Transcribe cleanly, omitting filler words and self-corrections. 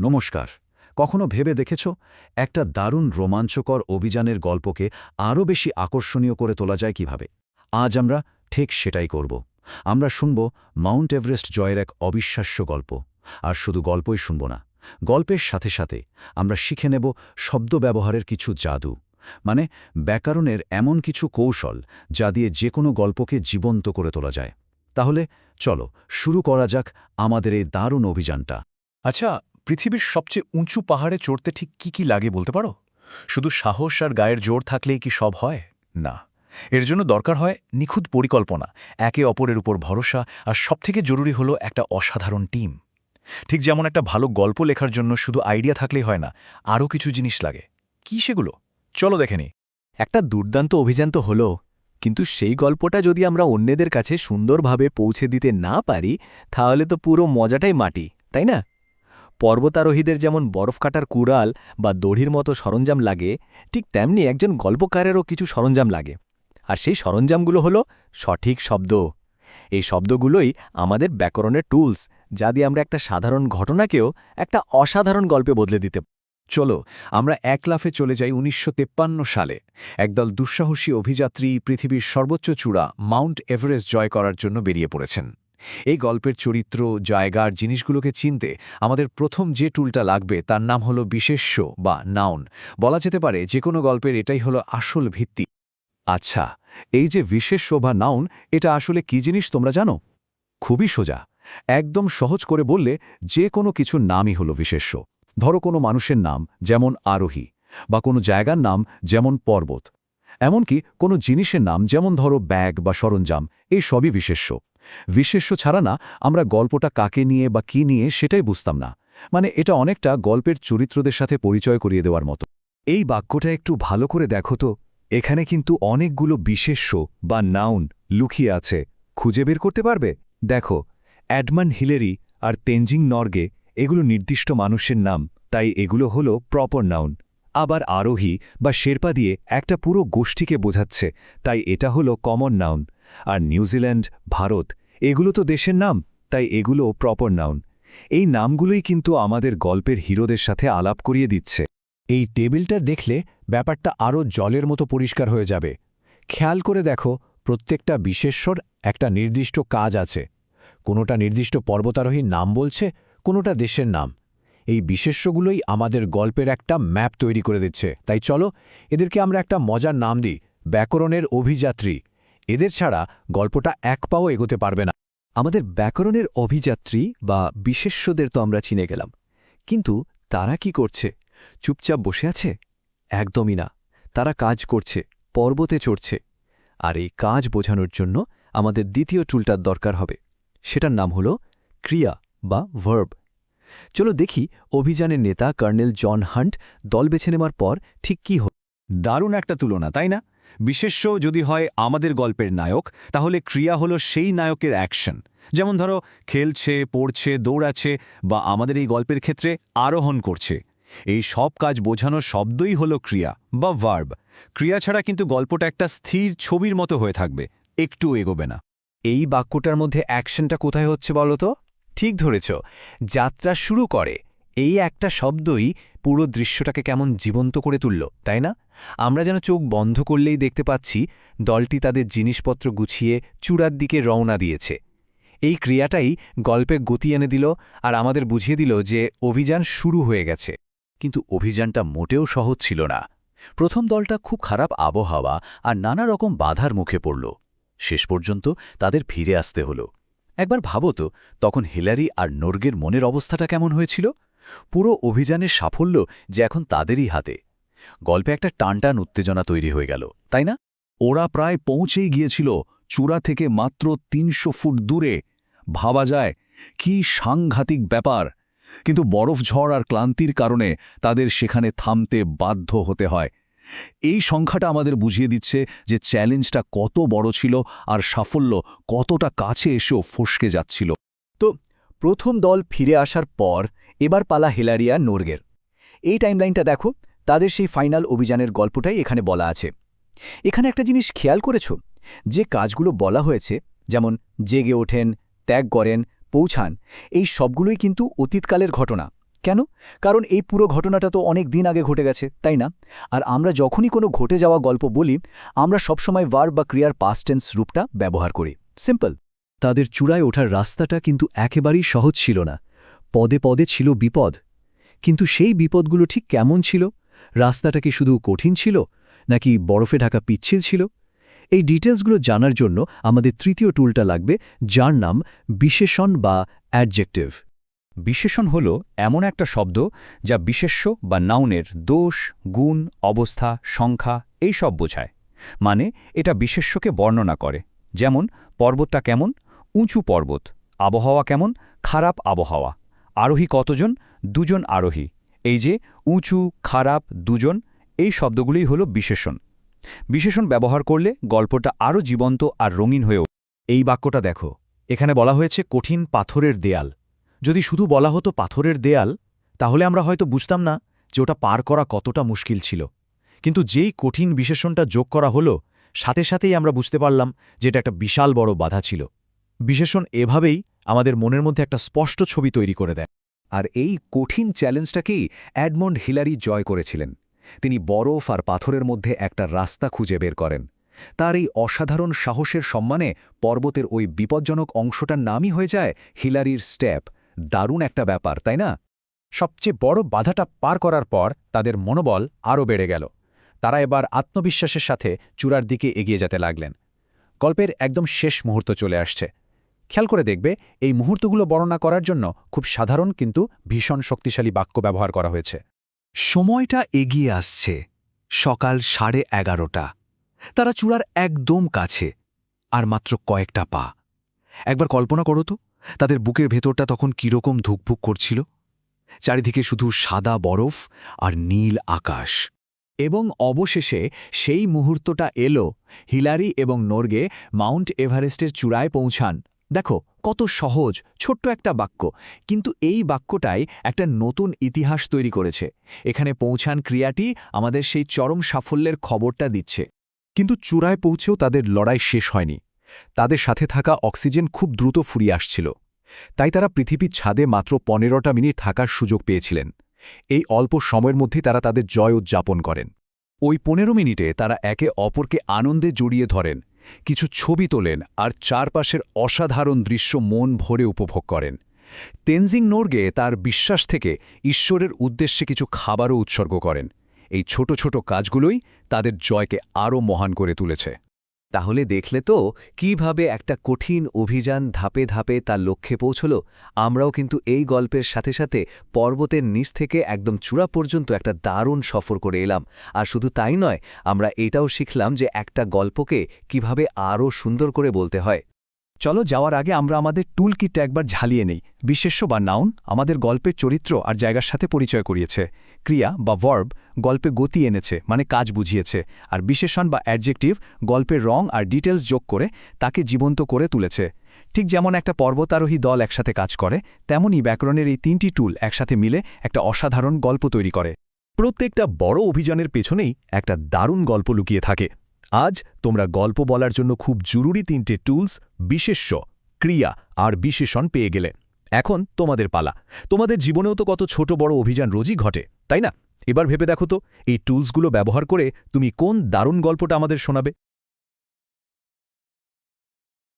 নমস্কার। কখনো ভেবে দেখেছ একটা দারুণ রোমাঞ্চকর অভিযানের গল্পকে আরও বেশি আকর্ষণীয় করে তোলা যায় কিভাবে? আজ আমরা ঠিক সেটাই করব। আমরা শুনব মাউন্ট এভারেস্ট জয়ের এক অবিশ্বাস্য গল্প। আর শুধু গল্পই শুনব না, গল্পের সাথে সাথে আমরা শিখে নেব শব্দ ব্যবহারের কিছু জাদু, মানে ব্যাকরণের এমন কিছু কৌশল যা দিয়ে যে কোনো গল্পকে জীবন্ত করে তোলা যায়। তাহলে চলো শুরু করা যাক আমাদের এই দারুণ অভিযানটা। আচ্ছা, পৃথিবীর সবচেয়ে উঁচু পাহাড়ে চড়তে ঠিক কি লাগে বলতে পারো? শুধু সাহস আর গায়ের জোর থাকলেই কি সব হয়? না, এর জন্য দরকার হয় নিখুঁত পরিকল্পনা, একে অপরের উপর ভরসা, আর সবথেকে জরুরি হলো একটা অসাধারণ টিম। ঠিক যেমন একটা ভালো গল্প লেখার জন্য শুধু আইডিয়া থাকলেই হয় না, আরও কিছু জিনিস লাগে। কি সেগুলো? চলো দেখে নিই। একটা দুর্দান্ত অভিযান তো হলো, কিন্তু সেই গল্পটা যদি আমরা অন্যদের কাছে সুন্দরভাবে পৌঁছে দিতে না পারি, তাহলে তো পুরো মজাটাই মাটি, তাই না? পর্বতারোহীদের যেমন বরফ কাটার কুড়াল বা দড়ির মতো সরঞ্জাম লাগে, ঠিক তেমনি একজন গল্পকারেরও কিছু সরঞ্জাম লাগে। আর সেই সরঞ্জামগুলো হলো সঠিক শব্দ। এই শব্দগুলোই আমাদের ব্যাকরণের টুলস, যা দিয়ে আমরা একটা সাধারণ ঘটনাকেও একটা অসাধারণ গল্পে বদলে দিতে। চলো আমরা এক লাফে চলে যাই ১৯৫৩ সালে। একদল দুঃসাহসী অভিযাত্রী পৃথিবীর সর্বোচ্চ চূড়া মাউন্ট এভারেস্ট জয় করার জন্য বেরিয়ে পড়েছেন। এই গল্পের চরিত্র, জায়গার জিনিসগুলোকে চিনতে আমাদের প্রথম যে টুলটা লাগবে তার নাম হলো বিশেষ্য বা নাউন। বলা যেতে পারে যে কোনো গল্পের এটাই হলো আসল ভিত্তি। আচ্ছা, এই যে বিশেষ্য বা নাউন, এটা আসলে কি জিনিস তোমরা জানো? খুবই সোজা। একদম সহজ করে বললে যে কোনো কিছুর নামই হলো বিশেষ্য। ধরো কোনো মানুষের নাম, যেমন আরোহী, বা কোনো জায়গার নাম, যেমন পর্বত। এমনকি কোনো জিনিসের নাম, যেমন ধরো ব্যাগ বা সরঞ্জাম, এই সবই বিশেষ্য। বিশেষ্য ছাড়া না আমরা গল্পটা কাকে নিয়ে বা কি নিয়ে সেটাই বুঝতাম না। মানে এটা অনেকটা গল্পের চরিত্রদের সাথে পরিচয় করিয়ে দেওয়ার মতো। এই বাক্যটা একটু ভালো করে দেখো তো, এখানে কিন্তু অনেকগুলো বিশেষ্য বা নাউন লুকিয়ে আছে। খুঁজে বের করতে পারবে? দেখো, অ্যাডমান্ড হিলেরি আর তেনজিং নরগে, এগুলো নির্দিষ্ট মানুষের নাম, তাই এগুলো হলো প্রপার নাউন। আবার আরোহী বা শেরপা দিয়ে একটা পুরো গোষ্ঠীকে বোঝাচ্ছে, তাই এটা হলো কমন নাউন। আর নিউজিল্যান্ড, ভারত, এগুলো তো দেশের নাম, তাই এগুলো প্রপার নাউন। এই নামগুলোই কিন্তু আমাদের গল্পের হিরোদের সাথে আলাপ করিয়ে দিচ্ছে। এই টেবিলটা দেখলে ব্যাপারটা আরও জলের মতো পরিষ্কার হয়ে যাবে। খেয়াল করে দেখো, প্রত্যেকটা বিশেষ্যর একটা নির্দিষ্ট কাজ আছে। কোনোটা নির্দিষ্ট পর্বতারোহীর নাম বলছে, কোনোটা দেশের নাম। এই বিশেষ্যগুলোই আমাদের গল্পের একটা ম্যাপ তৈরি করে দিচ্ছে। তাই চলো এদেরকে আমরা একটা মজার নাম দিই, ব্যাকরণের অভিযাত্রী। এদের ছাড়া গল্পটা এক পাও এগোতে পারবে না। আমাদের ব্যাকরণের অভিযাত্রী বা বিশেষ্যদের তো আমরা চিনে গেলাম, কিন্তু তারা কি করছে? চুপচাপ বসে আছে? একদমই না। তারা কাজ করছে, পর্বতে চড়ছে। আর এই কাজ বোঝানোর জন্য আমাদের দ্বিতীয় টুলটার দরকার হবে। সেটার নাম হলো ক্রিয়া বা ভার্ব। চলো দেখি অভিযানের নেতা কর্নেল জন হান্ট দল বেছে নেওয়ার পর ঠিক কি হল। দারুণ একটা তুলনা, তাই না? বিশেষ্য যদি হয় আমাদের গল্পের নায়ক, তাহলে ক্রিয়া হলো সেই নায়কের অ্যাকশন। যেমন ধরো, খেলছে, পড়ছে, দৌড়াচ্ছে, বা আমাদের এই গল্পের ক্ষেত্রে আরোহণ করছে। এই সব কাজ বোঝানোর শব্দই হলো ক্রিয়া বা ভার্ব। ক্রিয়া ছাড়া কিন্তু গল্পটা একটা স্থির ছবির মতো হয়ে থাকবে, একটু এগোবে না। এই বাক্যটার মধ্যে অ্যাকশনটা কোথায় হচ্ছে বলো তো? ঠিক ধরেছ, যাত্রা শুরু করে। এই একটা শব্দই পুরো দৃশ্যটাকে কেমন জীবন্ত করে তুলল, তাই না? আমরা যেন চোখ বন্ধ করলেই দেখতে পাচ্ছি দলটি তাদের জিনিসপত্র গুছিয়ে চূড়ার দিকে রওনা দিয়েছে। এই ক্রিয়াটাই গল্পে গতি এনে দিল আর আমাদের বুঝিয়ে দিল যে অভিযান শুরু হয়ে গেছে। কিন্তু অভিযানটা মোটেও সহজ ছিল না। প্রথম দলটা খুব খারাপ আবহাওয়া আর নানা রকম বাধার মুখে পড়ল। শেষ পর্যন্ত তাদের ফিরে আসতে হলো। একবার ভাবো তো, তখন হিলারি আর নর্গের মনের অবস্থাটা কেমন হয়েছিল? পুরো অভিযানের সাফল্য যে এখন তাদেরই হাতে। গল্পে একটা টানটান উত্তেজনা তৈরি হয়ে গেল, তাই না? ওরা প্রায় পৌঁছেই গিয়েছিল, চূড়া থেকে মাত্র ৩০০ ফুট দূরে। ভাবা যায় কি সাংঘাতিক ব্যাপার! কিন্তু বরফ ঝড় আর ক্লান্তির কারণে তাদের সেখানে থামতে বাধ্য হতে হয়। এই সংখ্যাটা আমাদের বুঝিয়ে দিচ্ছে যে চ্যালেঞ্জটা কত বড় ছিল আর সাফল্য কতটা কাছে এসেও ফসকে যাচ্ছিল। তো প্রথম দল ফিরে আসার পর এবার পালা হিলারি আর নর্গের। এই টাইমলাইনটা দেখো, তাদের সেই ফাইনাল অভিযানের গল্পটাই এখানে বলা আছে। এখানে একটা জিনিস খেয়াল করেছ, যে কাজগুলো বলা হয়েছে, যেমন জেগে ওঠেন, ত্যাগ করেন, পৌঁছান, এই সবগুলোই কিন্তু অতীতকালের ঘটনা। কেন? কারণ এই পুরো ঘটনাটা তো অনেক দিন আগে ঘটে গেছে, তাই না? আর আমরা যখনই কোনো ঘটে যাওয়া গল্প বলি, আমরা সবসময় ভার্ব বা ক্রিয়ার পাস্ট টেন্স রূপটা ব্যবহার করি। সিম্পল। তাদের চূড়ায় ওঠার রাস্তাটা কিন্তু একেবারেই সহজ ছিল না। পদে পদে ছিল বিপদ। কিন্তু সেই বিপদগুলো ঠিক কেমন ছিল? রাস্তাটা কি শুধু কঠিন ছিল, নাকি বরফে ঢাকা পিচ্ছিল ছিল? এই ডিটেলসগুলো জানার জন্য আমাদের তৃতীয় টুলটা লাগবে, যার নাম বিশেষণ বা অ্যাডজেক্টিভ। বিশেষণ হল এমন একটা শব্দ যা বিশেষ্য বা নাউনের দোষ, গুণ, অবস্থা, সংখ্যা এই সব বোঝায়। মানে এটা বিশেষ্যকে বর্ণনা করে। যেমন পর্বতটা কেমন? উঁচু পর্বত। আবহাওয়া কেমন? খারাপ আবহাওয়া। আরোহী কতজন? 2 জন আরোহী। এই যে উঁচু, খারাপ, 2 জন, এই শব্দগুলোই হল বিশেষণ। বিশেষণ ব্যবহার করলে গল্পটা আরও জীবন্ত আর রঙিন হয়ে ওঠে। এই বাক্যটা দেখো, এখানে বলা হয়েছে কঠিন পাথরের দেয়াল। যদি শুধু বলা হতো পাথরের দেয়াল, তাহলে আমরা হয়তো বুঝতাম না যে ওটা পার করা কতটা মুশকিল ছিল। কিন্তু যেই কঠিন বিশেষণটা যোগ করা হলো, সাথে সাথেই আমরা বুঝতে পারলাম যে এটা একটা বিশাল বড় বাধা ছিল। বিশেষণ এভাবেই আমাদের মনের মধ্যে একটা স্পষ্ট ছবি তৈরি করে দেয়। আর এই কঠিন চ্যালেঞ্জটাকেই এডমন্ড হিলারি জয় করেছিলেন। তিনি বরফ আর পাথরের মধ্যে একটা রাস্তা খুঁজে বের করেন। তার এই অসাধারণ সাহসের সম্মানে পর্বতের ওই বিপজ্জনক অংশটার নামই হয়ে যায় হিলারির স্টেপ। দারুণ একটা ব্যাপার, তাই না? সবচেয়ে বড় বাধাটা পার করার পর তাদের মনোবল আরও বেড়ে গেল। তারা এবার আত্মবিশ্বাসের সাথে চূড়ার দিকে এগিয়ে যেতে লাগলেন। গল্পের একদম শেষ মুহূর্ত চলে আসছে। খেয়াল করে দেখবে, এই মুহূর্তগুলো বর্ণনা করার জন্য খুব সাধারণ কিন্তু ভীষণ শক্তিশালী বাক্য ব্যবহার করা হয়েছে। সময়টা এগিয়ে আসছে। সকাল 11:30। তারা চূড়ার একদম কাছে, আর মাত্র কয়েকটা পা। একবার কল্পনা করো তো, তাদের বুকের ভেতরটা তখন কীরকম ধুকভুক করছিল। চারিদিকে শুধু সাদা বরফ আর নীল আকাশ। এবং অবশেষে সেই মুহূর্তটা এলো। হিলারি এবং নোর্গে মাউন্ট এভারেস্টের চূড়ায় পৌঁছান। দেখো কত সহজ ছোট্ট একটা বাক্য, কিন্তু এই বাক্যটাই একটা নতুন ইতিহাস তৈরি করেছে। এখানে পৌঁছান ক্রিয়াটি আমাদের সেই চরম সাফল্যের খবরটা দিচ্ছে। কিন্তু চূড়ায় পৌঁছেও তাদের লড়াই শেষ হয়নি। তাদের সাথে থাকা অক্সিজেন খুব দ্রুত ফুরিয়ে আসছিল। তাই তারা পৃথিবীর ছাদে মাত্র 15টা মিনিট থাকার সুযোগ পেয়েছিলেন। এই অল্প সময়ের মধ্যেই তারা তাদের জয় উদযাপন করেন। ওই 15 মিনিটে তারা একে অপরকে আনন্দে জড়িয়ে ধরেন, কিছু ছবি তোলেন আর চারপাশের অসাধারণ দৃশ্য মন ভরে উপভোগ করেন। তেনজিং নোরগে তার বিশ্বাস থেকে ঈশ্বরের উদ্দেশ্যে কিছু খাবারও উৎসর্গ করেন। এই ছোট ছোট কাজগুলোই তাদের জয়কে আরও মহান করে তুলেছে। তাহলে দেখলে তো কিভাবে একটা কঠিন অভিযান ধাপে ধাপে তার লক্ষ্যে পৌঁছল। আমরাও কিন্তু এই গল্পের সাথে সাথে পর্বতের নিচ থেকে একদম চূড়া পর্যন্ত একটা দারুণ সফর করে এলাম। আর শুধু তাই নয়, আমরা এটাও শিখলাম যে একটা গল্পকে কিভাবে আরও সুন্দর করে বলতে হয়। চলো যাওয়ার আগে আমরা আমাদের টুল কিটটা একবার ঝালিয়ে নেই। বিশেষ্য বা নাউন আমাদের গল্পের চরিত্র আর জায়গার সাথে পরিচয় করিয়েছে। ক্রিয়া বা ভার্ব গল্পে গতি এনেছে, মানে কাজ বুঝিয়েছে। আর বিশেষণ বা অ্যাডজেক্টিভ গল্পের রং আর ডিটেলস যোগ করে তাকে জীবন্ত করে তুলেছে। ঠিক যেমন একটা পর্বতারোহী দল একসাথে কাজ করে, তেমনই ব্যাকরণের এই 3টি টুল একসাথে মিলে একটা অসাধারণ গল্প তৈরি করে। প্রত্যেকটা বড় অভিযানের পেছনেই একটা দারুণ গল্প লুকিয়ে থাকে। আজ তোমরা গল্প বলার জন্য খুব জরুরি 3টে টুলস, বিশেষ্য, ক্রিয়া আর বিশেষণ পেয়ে গেলে। এখন তোমাদের পালা। তোমাদের জীবনেও তো কত ছোট বড় অভিযান রোজই ঘটে, তাই না? এবার ভেবে দেখো তো, এই টুলসগুলো ব্যবহার করে তুমি কোন দারুণ গল্পটা আমাদের শোনাবে।